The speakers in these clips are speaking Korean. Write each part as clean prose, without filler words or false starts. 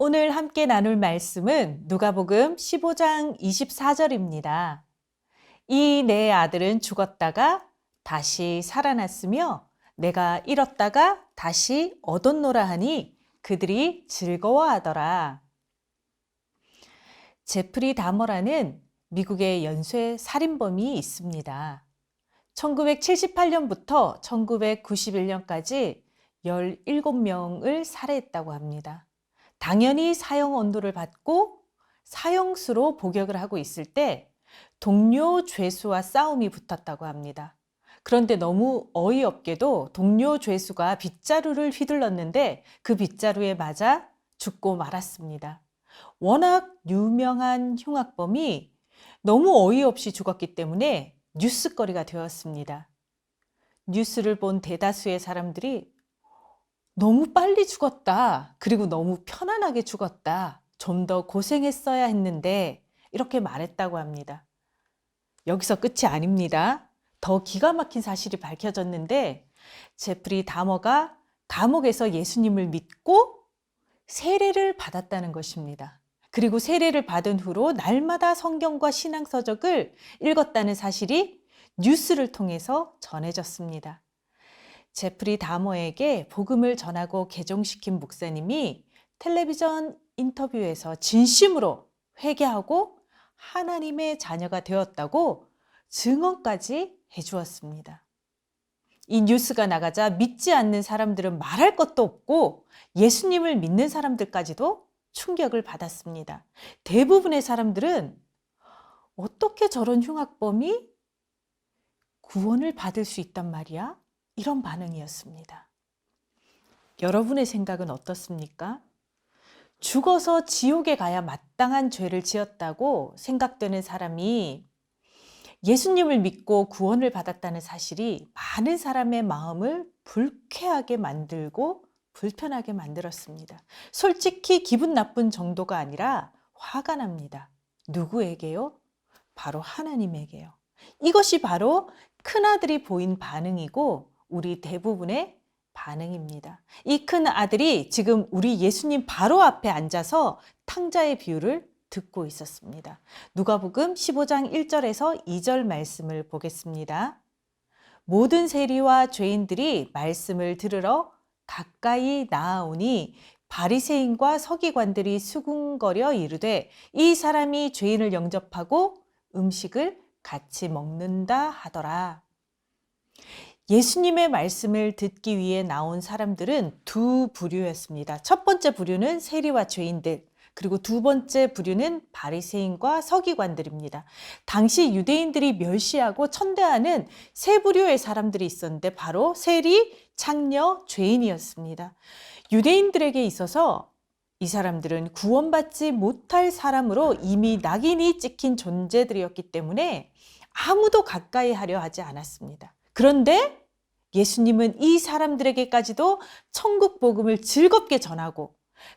오늘 함께 나눌 말씀은 누가복음 15장 24절입니다. 이 내 아들은 죽었다가 다시 살아났으며 내가 잃었다가 다시 얻었노라 하니 그들이 즐거워하더라. 제프리 다머라는 미국의 연쇄 살인범이 있습니다. 1978년부터 1991년까지 17명을 살해했다고 합니다. 당연히 사형 언도를 받고 사형수로 복역을 하고 있을 때 동료 죄수와 싸움이 붙었다고 합니다. 그런데 너무 어이없게도 동료 죄수가 빗자루를 휘둘렀는데 그 빗자루에 맞아 죽고 말았습니다. 워낙 유명한 흉악범이 너무 어이없이 죽었기 때문에 뉴스거리가 되었습니다. 뉴스를 본 대다수의 사람들이 너무 빨리 죽었다. 그리고 너무 편안하게 죽었다. 좀 더 고생했어야 했는데 이렇게 말했다고 합니다. 여기서 끝이 아닙니다. 더 기가 막힌 사실이 밝혀졌는데 제프리 다머가 감옥에서 예수님을 믿고 세례를 받았다는 것입니다. 그리고 세례를 받은 후로 날마다 성경과 신앙서적을 읽었다는 사실이 뉴스를 통해서 전해졌습니다. 제프리 다머에게 복음을 전하고 개종시킨 목사님이 텔레비전 인터뷰에서 진심으로 회개하고 하나님의 자녀가 되었다고 증언까지 해주었습니다. 이 뉴스가 나가자 믿지 않는 사람들은 말할 것도 없고 예수님을 믿는 사람들까지도 충격을 받았습니다. 대부분의 사람들은 어떻게 저런 흉악범이 구원을 받을 수 있단 말이야? 이런 반응이었습니다. 여러분의 생각은 어떻습니까? 죽어서 지옥에 가야 마땅한 죄를 지었다고 생각되는 사람이 예수님을 믿고 구원을 받았다는 사실이 많은 사람의 마음을 불쾌하게 만들고 불편하게 만들었습니다. 솔직히 기분 나쁜 정도가 아니라 화가 납니다. 누구에게요? 바로 하나님에게요. 이것이 바로 큰아들이 보인 반응이고 우리 대부분의 반응입니다. 이 큰아들이 지금 우리 예수님 바로 앞에 앉아서 탕자의 비유를 듣고 있었습니다. 누가복음 15장 1절에서 2절 말씀을 보겠습니다. 모든 세리와 죄인들이 말씀을 들으러 가까이 나아오니 바리새인과 서기관들이 수군거려 이르되 이 사람이 죄인을 영접하고 음식을 같이 먹는다 하더라. 예수님의 말씀을 듣기 위해 나온 사람들은 두 부류였습니다. 첫 번째 부류는 세리와 죄인들, 그리고 두 번째 부류는 바리새인과 서기관들입니다. 당시 유대인들이 멸시하고 천대하는 세 부류의 사람들이 있었는데 바로 세리, 창녀, 죄인이었습니다. 유대인들에게 있어서 이 사람들은 구원받지 못할 사람으로 이미 낙인이 찍힌 존재들이었기 때문에 아무도 가까이 하려 하지 않았습니다. 그런데 예수님은 이 사람들에게까지도 천국 복음을 즐겁게 전하고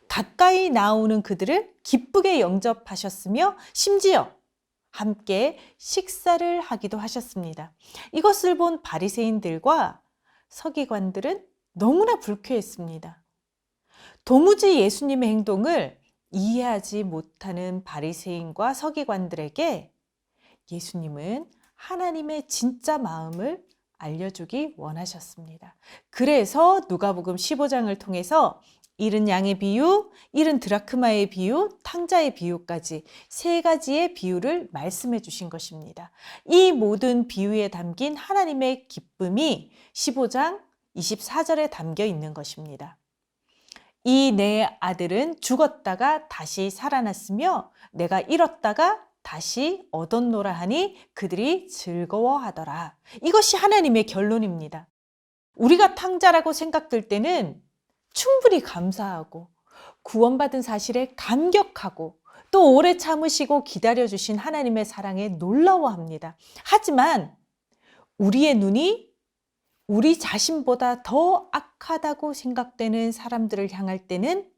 가까이 나오는 그들을 기쁘게 영접하셨으며 심지어 함께 식사를 하기도 하셨습니다. 이것을 본 바리새인들과 서기관들은 너무나 불쾌했습니다. 도무지 예수님의 행동을 이해하지 못하는 바리새인과 서기관들에게 예수님은 하나님의 진짜 마음을 알려주기 원하셨습니다. 그래서 누가복음 15장을 통해서 잃은 양의 비유, 잃은 드라크마의 비유, 탕자의 비유까지 세 가지의 비유를 말씀해 주신 것입니다. 이 모든 비유에 담긴 하나님의 기쁨이 15장 24절에 담겨 있는 것입니다. 이 내 아들은 죽었다가 다시 살아났으며 내가 잃었다가 다시 얻었노라 하니 그들이 즐거워하더라. 이것이 하나님의 결론입니다. 우리가 탕자라고 생각될 때는 충분히 감사하고 구원받은 사실에 감격하고 또 오래 참으시고 기다려주신 하나님의 사랑에 놀라워합니다. 하지만 우리의 눈이 우리 자신보다 더 악하다고 생각되는 사람들을 향할 때는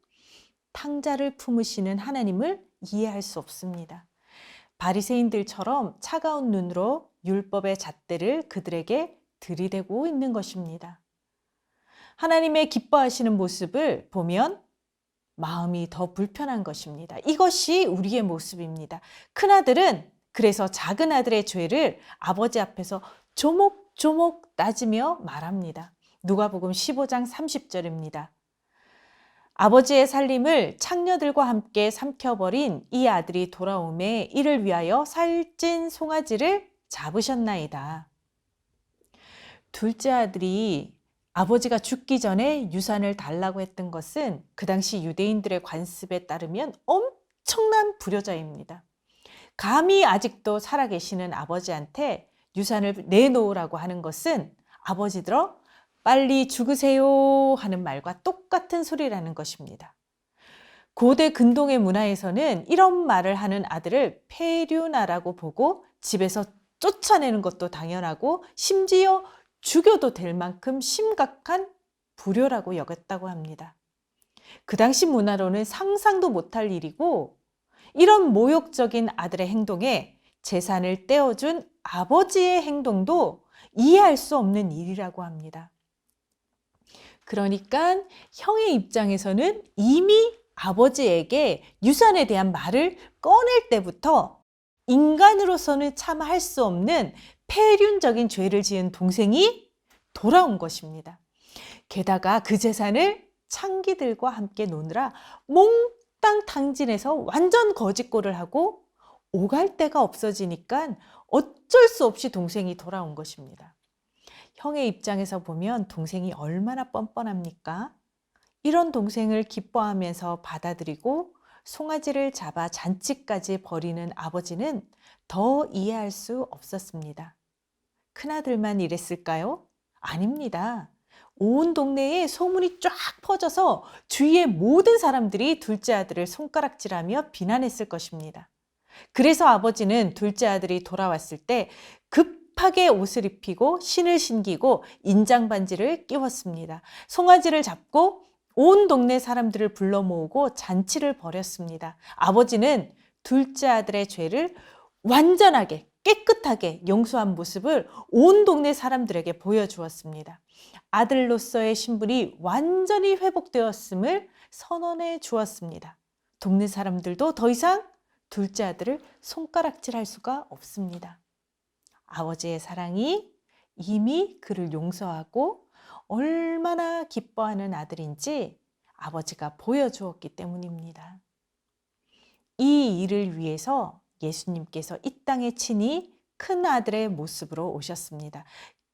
탕자를 품으시는 하나님을 이해할 수 없습니다. 바리새인들처럼 차가운 눈으로 율법의 잣대를 그들에게 들이대고 있는 것입니다. 하나님의 기뻐하시는 모습을 보면 마음이 더 불편한 것입니다. 이것이 우리의 모습입니다. 큰아들은 그래서 작은 아들의 죄를 아버지 앞에서 조목조목 따지며 말합니다. 누가복음 15장 30절입니다. 아버지의 살림을 창녀들과 함께 삼켜버린 이 아들이 돌아오매 이를 위하여 살찐 송아지를 잡으셨나이다. 둘째 아들이 아버지가 죽기 전에 유산을 달라고 했던 것은 그 당시 유대인들의 관습에 따르면 엄청난 불효자입니다. 감히 아직도 살아계시는 아버지한테 유산을 내놓으라고 하는 것은 아버지들어 빨리 죽으세요 하는 말과 똑같은 소리라는 것입니다. 고대 근동의 문화에서는 이런 말을 하는 아들을 폐륜아라고 보고 집에서 쫓아내는 것도 당연하고 심지어 죽여도 될 만큼 심각한 불효라고 여겼다고 합니다. 그 당시 문화로는 상상도 못할 일이고 이런 모욕적인 아들의 행동에 재산을 떼어준 아버지의 행동도 이해할 수 없는 일이라고 합니다. 그러니까 형의 입장에서는 이미 아버지에게 유산에 대한 말을 꺼낼 때부터 인간으로서는 참 할 수 없는 폐륜적인 죄를 지은 동생이 돌아온 것입니다. 게다가 그 재산을 창기들과 함께 노느라 몽땅 탕진해서 완전 거짓골을 하고 오갈 데가 없어지니까 어쩔 수 없이 동생이 돌아온 것입니다. 형의 입장에서 보면 동생이 얼마나 뻔뻔합니까? 이런 동생을 기뻐하면서 받아들이고 송아지를 잡아 잔치까지 벌이는 아버지는 더 이해할 수 없었습니다. 큰아들만 이랬을까요? 아닙니다. 온 동네에 소문이 쫙 퍼져서 주위의 모든 사람들이 둘째 아들을 손가락질하며 비난했을 것입니다. 그래서 아버지는 둘째 아들이 돌아왔을 때 급하게 옷을 입히고 신을 신기고 인장반지를 끼웠습니다. 송아지를 잡고 온 동네 사람들을 불러 모으고 잔치를 벌였습니다. 아버지는 둘째 아들의 죄를 완전하게 깨끗하게 용서한 모습을 온 동네 사람들에게 보여주었습니다. 아들로서의 신분이 완전히 회복되었음을 선언해 주었습니다. 동네 사람들도 더 이상 둘째 아들을 손가락질할 수가 없습니다. 아버지의 사랑이 이미 그를 용서하고 얼마나 기뻐하는 아들인지 아버지가 보여주었기 때문입니다. 이 일을 위해서 예수님께서 이 땅에 친히 큰 아들의 모습으로 오셨습니다.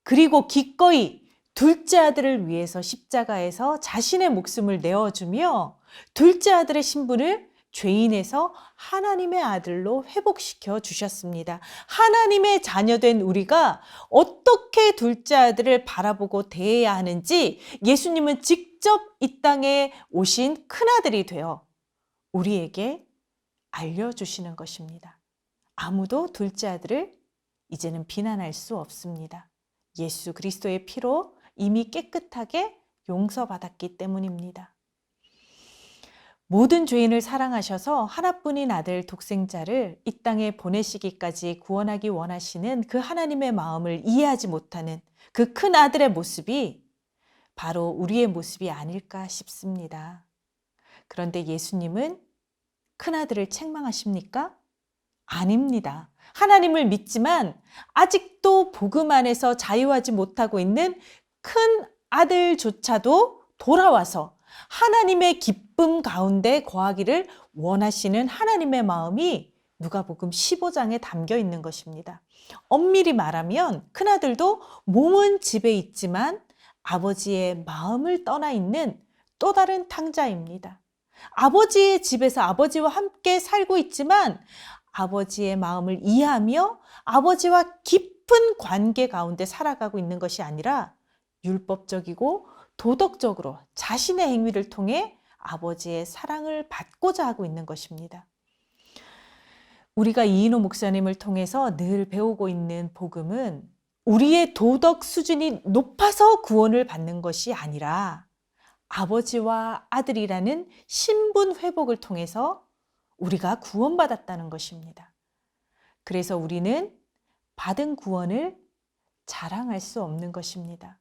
그리고 기꺼이 둘째 아들을 위해서 십자가에서 자신의 목숨을 내어주며 둘째 아들의 신분을 죄인에서 하나님의 아들로 회복시켜 주셨습니다. 하나님의 자녀된 우리가 어떻게 둘째 아들을 바라보고 대해야 하는지 예수님은 직접 이 땅에 오신 큰아들이 되어 우리에게 알려주시는 것입니다. 아무도 둘째 아들을 이제는 비난할 수 없습니다. 예수 그리스도의 피로 이미 깨끗하게 용서받았기 때문입니다. 모든 죄인을 사랑하셔서 하나뿐인 아들 독생자를 이 땅에 보내시기까지 구원하기 원하시는 그 하나님의 마음을 이해하지 못하는 그 큰 아들의 모습이 바로 우리의 모습이 아닐까 싶습니다. 그런데 예수님은 큰아들을 책망하십니까? 아닙니다. 하나님을 믿지만 아직도 복음 안에서 자유하지 못하고 있는 큰 아들조차도 돌아와서 하나님의 기쁨 가운데 거하기를 원하시는 하나님의 마음이 누가복음 15장에 담겨 있는 것입니다. 엄밀히 말하면 큰아들도 몸은 집에 있지만 아버지의 마음을 떠나 있는 또 다른 탕자입니다. 아버지의 집에서 아버지와 함께 살고 있지만 아버지의 마음을 이해하며 아버지와 깊은 관계 가운데 살아가고 있는 것이 아니라 율법적이고 도덕적으로 자신의 행위를 통해 아버지의 사랑을 받고자 하고 있는 것입니다. 우리가 이인호 목사님을 통해서 늘 배우고 있는 복음은 우리의 도덕 수준이 높아서 구원을 받는 것이 아니라 아버지와 아들이라는 신분 회복을 통해서 우리가 구원받았다는 것입니다. 그래서 우리는 받은 구원을 자랑할 수 없는 것입니다.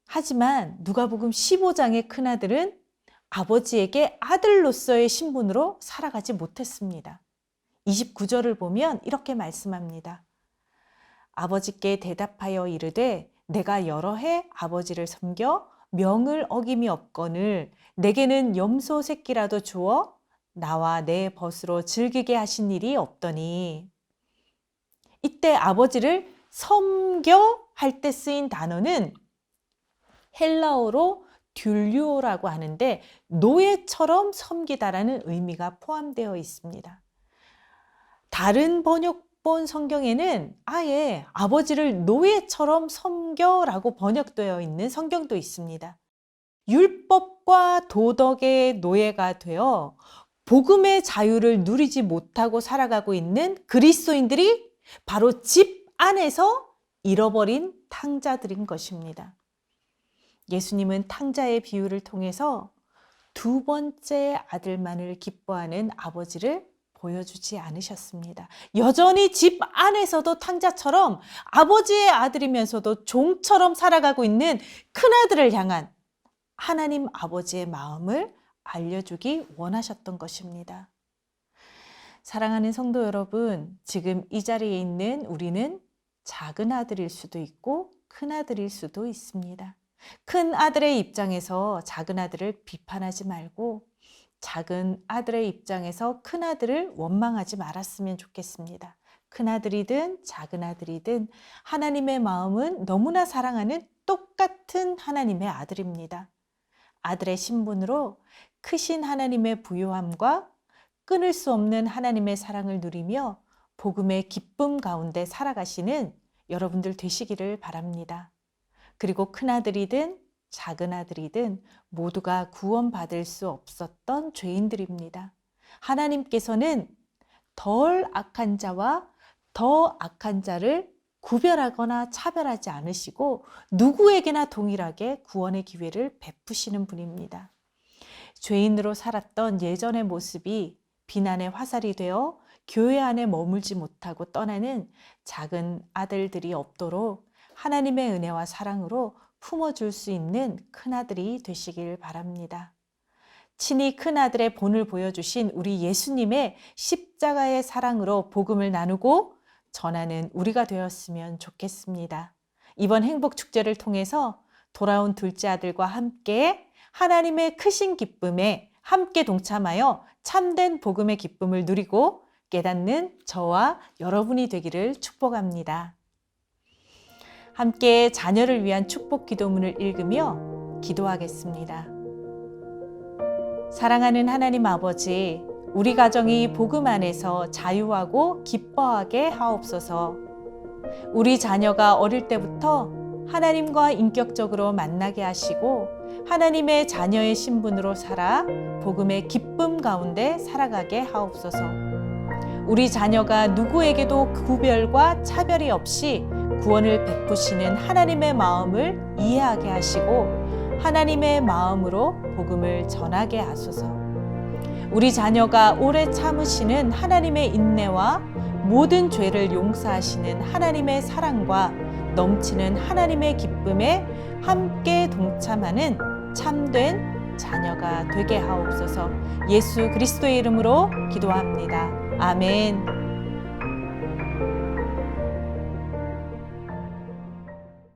하지만 누가복음 15장의 큰아들은 아버지에게 아들로서의 신분으로 살아가지 못했습니다. 29절을 보면 이렇게 말씀합니다. 아버지께 대답하여 이르되 내가 여러 해 아버지를 섬겨 명을 어김이 없거늘 내게는 염소 새끼라도 주어 나와 내 벗으로 즐기게 하신 일이 없더니. 이때 아버지를 섬겨 할 때 쓰인 단어는 헬라어로 듀류오라고 하는데 노예처럼 섬기다라는 의미가 포함되어 있습니다. 다른 번역본 성경에는 아예 아버지를 노예처럼 섬겨라고 번역되어 있는 성경도 있습니다. 율법과 도덕의 노예가 되어 복음의 자유를 누리지 못하고 살아가고 있는 그리스도인들이 바로 집 안에서 잃어버린 탕자들인 것입니다. 예수님은 탕자의 비유를 통해서 두 번째 아들만을 기뻐하는 아버지를 보여주지 않으셨습니다. 여전히 집 안에서도 탕자처럼 아버지의 아들이면서도 종처럼 살아가고 있는 큰아들을 향한 하나님 아버지의 마음을 알려주기 원하셨던 것입니다. 사랑하는 성도 여러분, 지금 이 자리에 있는 우리는 작은 아들일 수도 있고 큰 아들일 수도 있습니다. 큰 아들의 입장에서 작은 아들을 비판하지 말고 작은 아들의 입장에서 큰 아들을 원망하지 말았으면 좋겠습니다. 큰 아들이든 작은 아들이든 하나님의 마음은 너무나 사랑하는 똑같은 하나님의 아들입니다. 아들의 신분으로 크신 하나님의 부요함과 끊을 수 없는 하나님의 사랑을 누리며 복음의 기쁨 가운데 살아가시는 여러분들 되시기를 바랍니다. 그리고 큰아들이든 작은 아들이든 모두가 구원받을 수 없었던 죄인들입니다. 하나님께서는 덜 악한 자와 더 악한 자를 구별하거나 차별하지 않으시고 누구에게나 동일하게 구원의 기회를 베푸시는 분입니다. 죄인으로 살았던 예전의 모습이 비난의 화살이 되어 교회 안에 머물지 못하고 떠나는 작은 아들들이 없도록 하나님의 은혜와 사랑으로 품어줄 수 있는 큰아들이 되시길 바랍니다. 친히 큰아들의 본을 보여주신 우리 예수님의 십자가의 사랑으로 복음을 나누고 전하는 우리가 되었으면 좋겠습니다. 이번 행복축제를 통해서 돌아온 둘째 아들과 함께 하나님의 크신 기쁨에 함께 동참하여 참된 복음의 기쁨을 누리고 깨닫는 저와 여러분이 되기를 축복합니다. 함께 자녀를 위한 축복 기도문을 읽으며 기도하겠습니다. 사랑하는 하나님 아버지, 우리 가정이 복음 안에서 자유하고 기뻐하게 하옵소서. 우리 자녀가 어릴 때부터 하나님과 인격적으로 만나게 하시고 하나님의 자녀의 신분으로 살아 복음의 기쁨 가운데 살아가게 하옵소서. 우리 자녀가 누구에게도 구별과 차별이 없이 구원을 베푸시는 하나님의 마음을 이해하게 하시고 하나님의 마음으로 복음을 전하게 하소서. 우리 자녀가 오래 참으시는 하나님의 인내와 모든 죄를 용서하시는 하나님의 사랑과 넘치는 하나님의 기쁨에 함께 동참하는 참된 자녀가 되게 하옵소서. 예수 그리스도의 이름으로 기도합니다. 아멘.